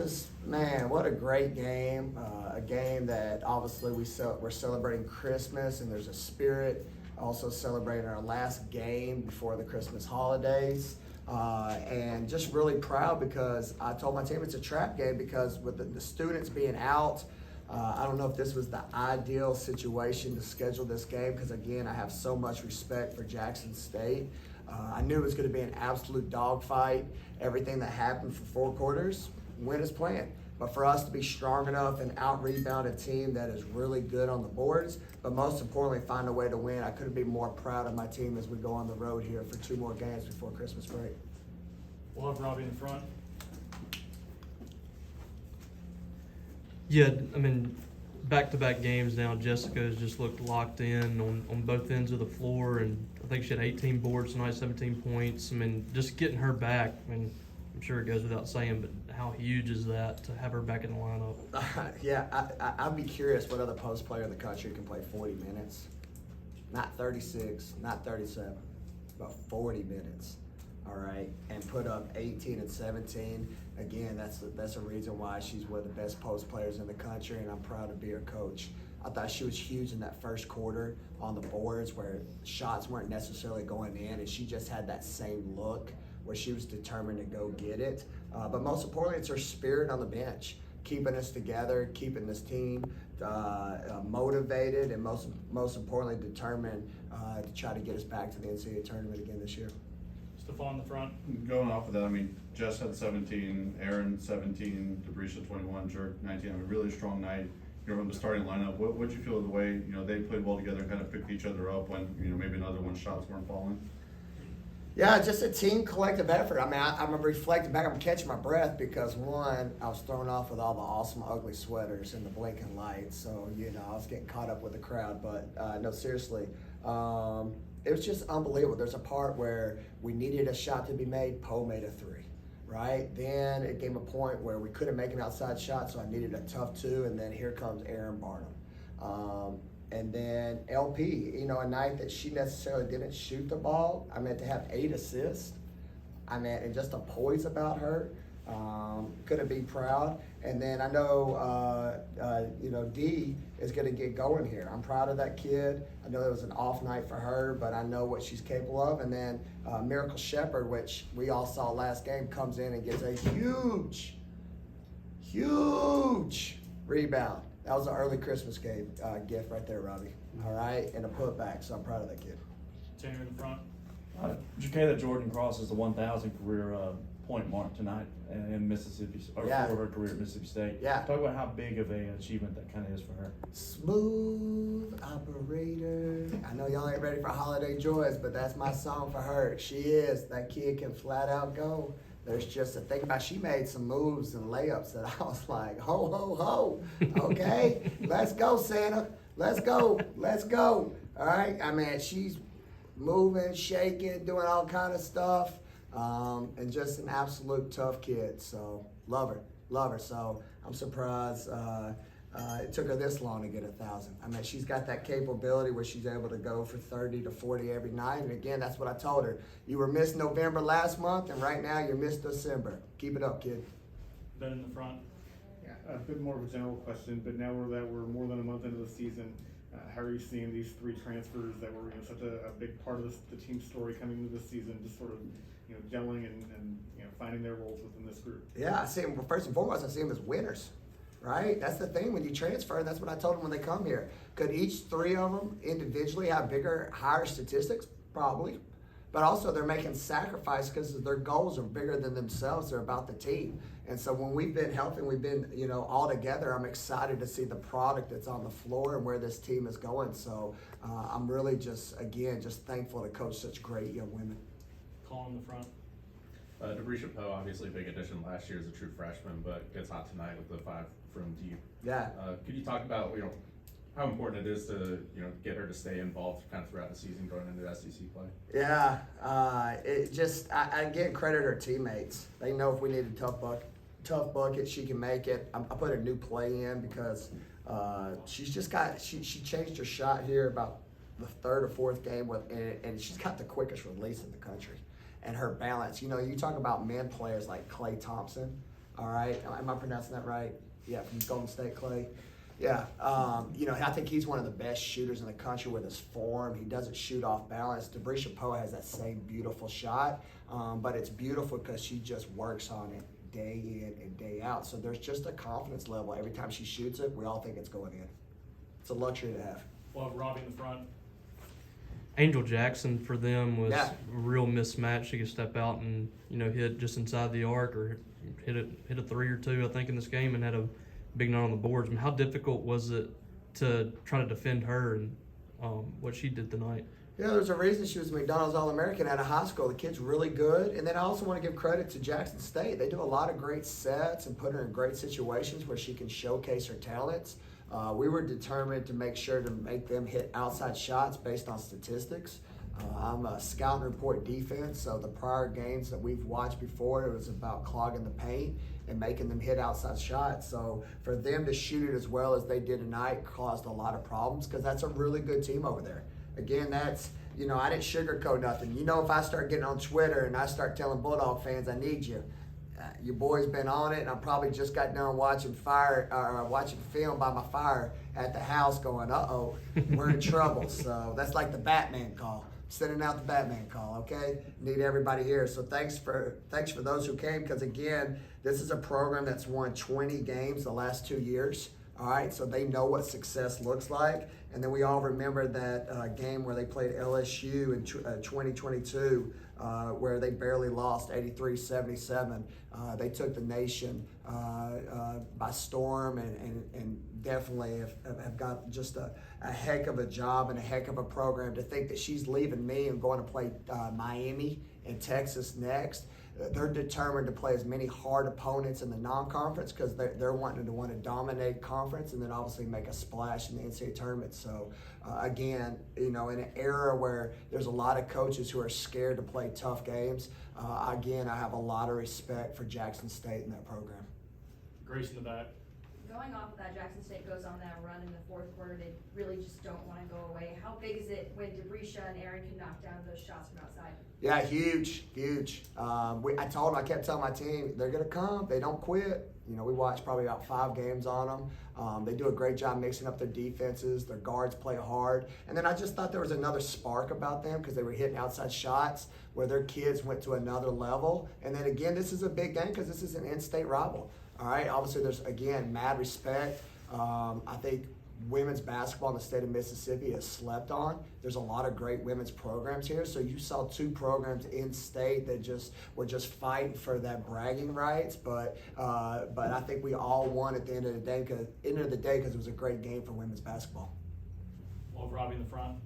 Just, man, what a great game. A game that obviously we're celebrating Christmas, and there's a spirit. Also celebrating our last game before the Christmas holidays. And just really proud because I told my team it's a trap game because with the students being out, I don't know if this was the ideal situation to schedule this game because, again, I have so much respect for Jackson State. I knew it was going to be an absolute dogfight. Everything that happened for 4 quarters went as planned. But for us to be strong enough and out-rebound a team that is really good on the boards, but most importantly, find a way to win, I couldn't be more proud of my team as we go on the road here for 2 more games before Christmas break. We'll have Robbie in front. Yeah, I mean, back-to-back games now, Jessica has just looked locked in on both ends of the floor, and I think she had 18 boards tonight, 17 points. I mean, just getting her back, I mean, I'm sure it goes without saying, but how huge is that to have her back in the lineup? Yeah, I'd be curious what other post player in the country can play 40 minutes. Not 36, not 37, but 40 minutes. All right, and put up 18 and 17. Again, that's a reason why she's one of the best post players in the country, and I'm proud to be her coach. I thought she was huge in that first quarter on the boards where shots weren't necessarily going in, and she just had that same look where she was determined to go get it. But most importantly, it's her spirit on the bench, keeping us together, keeping this team motivated, and most importantly, determined to try to get us back to the NCAA tournament again this year. Stephon in the front. Going off of that, I mean, Jess had 17, Aaron 17, Deisha 21, Jerk 19. I mean, really strong night. You know, from the starting lineup, what'd you feel of the way, you know, they played well together and kind of picked each other up when, you know, maybe another one shots weren't falling? Yeah, just a team collective effort. I mean, I'm reflecting back, I'm catching my breath because one, I was thrown off with all the awesome ugly sweaters and the blinking lights. So, you know, I was getting caught up with the crowd, but no, seriously. It was just unbelievable. There's a part where we needed a shot to be made. Poe made a 3, right? Then it came a point where we couldn't make an outside shot, so I needed a tough 2, and then here comes Aaron Barnum. And then LP, you know, a night that she necessarily didn't shoot the ball. I mean, to have 8 assists, I mean, and just a poise about her. Couldn't be proud. And then I know, you know, Dee is going to get going here. I'm proud of that kid. I know it was an off night for her, but I know what she's capable of. And then Miracle Shepherd, which we all saw last game, comes in and gets a huge rebound. That was an early Christmas gift right there, Robbie. All right, and a putback. So I'm proud of that kid. Tanner in the front. Jalyn Jordan crosses the 1,000 career point mark tonight in Mississippi, or Yeah. for her career at Mississippi State. Yeah. Talk about how big of an achievement that kind of is for her. Smooth operator. I know y'all ain't ready for holiday joys, but that's my song for her. She is. That kid can flat out go. There's just a thing about she made some moves and layups that I was like, ho, ho, ho. Okay, let's go, Santa. Let's go. Let's go. All right. I mean, she's moving, shaking, doing all kind of stuff. And just an absolute tough kid. So love her. So I'm surprised it took her this long to get 1,000. I mean, she's got that capability where she's able to go for 30 to 40 every night. And again, that's what I told her. You were missed November last month, and right now you're missed December. Keep it up, kid. Ben in the front. Yeah, a bit more of a general question, but now we're more than a month into the season, how are you seeing these 3 transfers that were such a big part of the team story coming into the season, just sort of gelling and finding their roles within this group? Yeah, I see them. Well, first and foremost, I see them as winners, right? That's the thing when you transfer. That's what I told them when they come here. Could each 3 of them individually have higher statistics? Probably. But also they're making sacrifice because their goals are bigger than themselves. They're about the team. And so when we've been helping, we've been, all together, I'm excited to see the product that's on the floor and where this team is going. So I'm really just thankful to coach such great young women. Call in the front. Deisha Powell, obviously a big addition last year as a true freshman, but gets hot tonight with the 5 from deep. Yeah. Could you talk about, how important it is to, get her to stay involved kind of throughout the season going into SEC play? Yeah. I again credit her teammates. They know if we need a tough bucket, she can make it. I put a new play in because she's just she changed her shot here about the 3rd or 4th game and she's got the quickest release in the country. And her balance, you talk about men players like Klay Thompson, All right, am I pronouncing that right? Yeah, from Golden State Clay. Yeah, I think he's one of the best shooters in the country with his form. He doesn't shoot off balance. Deisha Powell has that same beautiful shot, but it's beautiful because she just works on it day in and day out. So there's just a confidence level. Every time she shoots it, we all think it's going in. It's a luxury to have. We'll have Robbie in the front. Angel Jackson for them was Yeah. a real mismatch. She could step out and hit just inside the arc or hit a 3 or 2, I think, in this game, and had a big night on the boards. I mean, how difficult was it to try to defend her and what she did tonight? There's a reason she was a McDonald's All-American out of high school. The kid's really good. And then I also want to give credit to Jackson State. They do a lot of great sets and put her in great situations where she can showcase her talents. We were determined to make sure to make them hit outside shots based on statistics. I'm a scout and report defense, so the prior games that we've watched before, it was about clogging the paint and making them hit outside shots. So for them to shoot it as well as they did tonight caused a lot of problems because that's a really good team over there. Again, that's, I didn't sugarcoat nothing. If I start getting on Twitter and I start telling Bulldog fans, I need you. Your boy's been on it, and I probably just got done watching film by my fire at the house going, uh-oh, we're in trouble. So that's like the Batman call. Sending out the Batman call, okay? Need everybody here. So thanks for those who came, because again, this is a program that's won 20 games the last 2 years. All right, so they know what success looks like. And then we all remember that game where they played LSU in 2022, where they barely lost 83-77. They took the nation by storm and definitely have got just a heck of a job and a heck of a program. To think that she's leaving me and going to play Miami and Texas next. They're determined to play as many hard opponents in the non-conference because they're wanting to want to dominate conference and then obviously make a splash in the NCAA tournament. So again, in an era where there's a lot of coaches who are scared to play tough games, again, I have a lot of respect for Jackson State and that program. Grace in the back. Going off of that, Jackson State goes on that run in the fourth quarter. They really just don't want to go away. How big is it when Deisha and Aaron can knock down those shots from outside? Yeah, huge. I kept telling my team, they're going to come. They don't quit. We watched probably about 5 games on them. They do a great job mixing up their defenses. Their guards play hard. And then I just thought there was another spark about them because they were hitting outside shots where their kids went to another level. And then again, this is a big game because this is an in-state rival. All right, obviously there's, again, mad respect. I think women's basketball in the state of Mississippi is slept on. There's a lot of great women's programs here. So you saw 2 programs in state that were just fighting for that bragging rights. But I think we all won at the end of the day because it was a great game for women's basketball. We'll have Robbie in the front.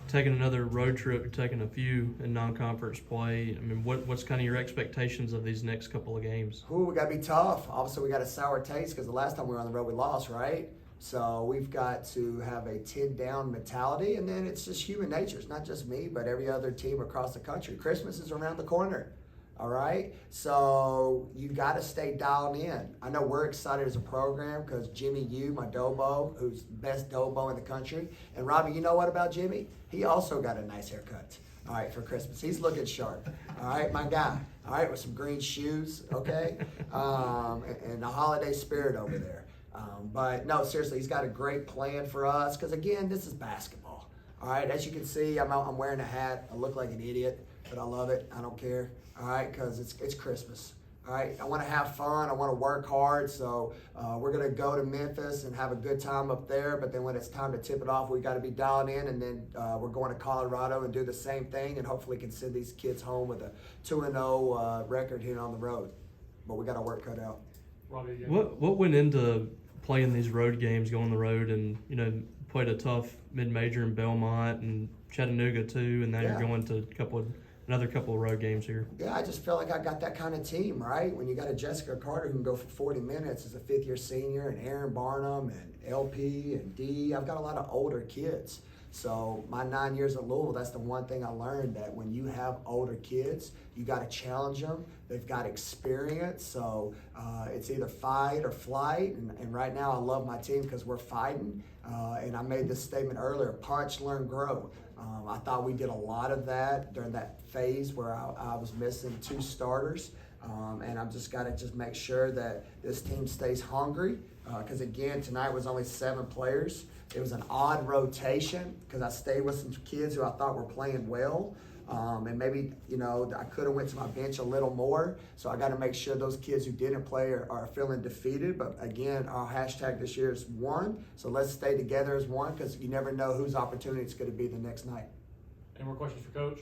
Taking another road trip, taking a few in non-conference play. I mean, what's kind of your expectations of these next couple of games? We got to be tough. Obviously, we got a sour taste because the last time we were on the road, we lost, right? So we've got to have a 10-down mentality, and then it's just human nature. It's not just me, but every other team across the country. Christmas is around the corner, all right? So you got to stay dialed in. I know we're excited as a program because Jimmy Yu, my Dobo, who's best Dobo in the country, and Robbie, you know what about Jimmy? He also got a nice haircut, all right, for Christmas. He's looking sharp, all right, my guy, all right, with some green shoes, okay, and the holiday spirit over there. But no, seriously, he's got a great plan for us because, again, this is basketball, all right? As you can see, I'm wearing a hat. I look like an idiot, but I love it. I don't care, all right, because it's Christmas. All right, I want to have fun. I want to work hard. So we're going to go to Memphis and have a good time up there. But then when it's time to tip it off, we got to be dialed in. And then we're going to Colorado and do the same thing. And hopefully can send these kids home with a 2-0 record here on the road. But we got our work cut out. Robbie again. What went into playing these road games, going on the road, and played a tough mid-major in Belmont and Chattanooga too, and now Yeah. you're going to another couple of road games here. Yeah, I just feel like I got that kind of team, right? When you got a Jessica Carter who can go for 40 minutes as a 5th-year senior, and Aaron Barnum and LP and D. I've got a lot of older kids. So my 9 years at Louisville, that's the one thing I learned, that when you have older kids, you got to challenge them. They've got experience, so it's either fight or flight. And right now I love my team because we're fighting. And I made this statement earlier, punch, learn, grow. I thought we did a lot of that during that phase where I was missing 2 starters. And I'm just got to just make sure that this team stays hungry. Because again, tonight was only 7 players. It was an odd rotation because I stayed with some kids who I thought were playing well. And maybe, I could have went to my bench a little more. So I got to make sure those kids who didn't play are feeling defeated. But again, our hashtag this year is one. So let's stay together as one because you never know whose opportunity it's going to be the next night. Any more questions for Coach?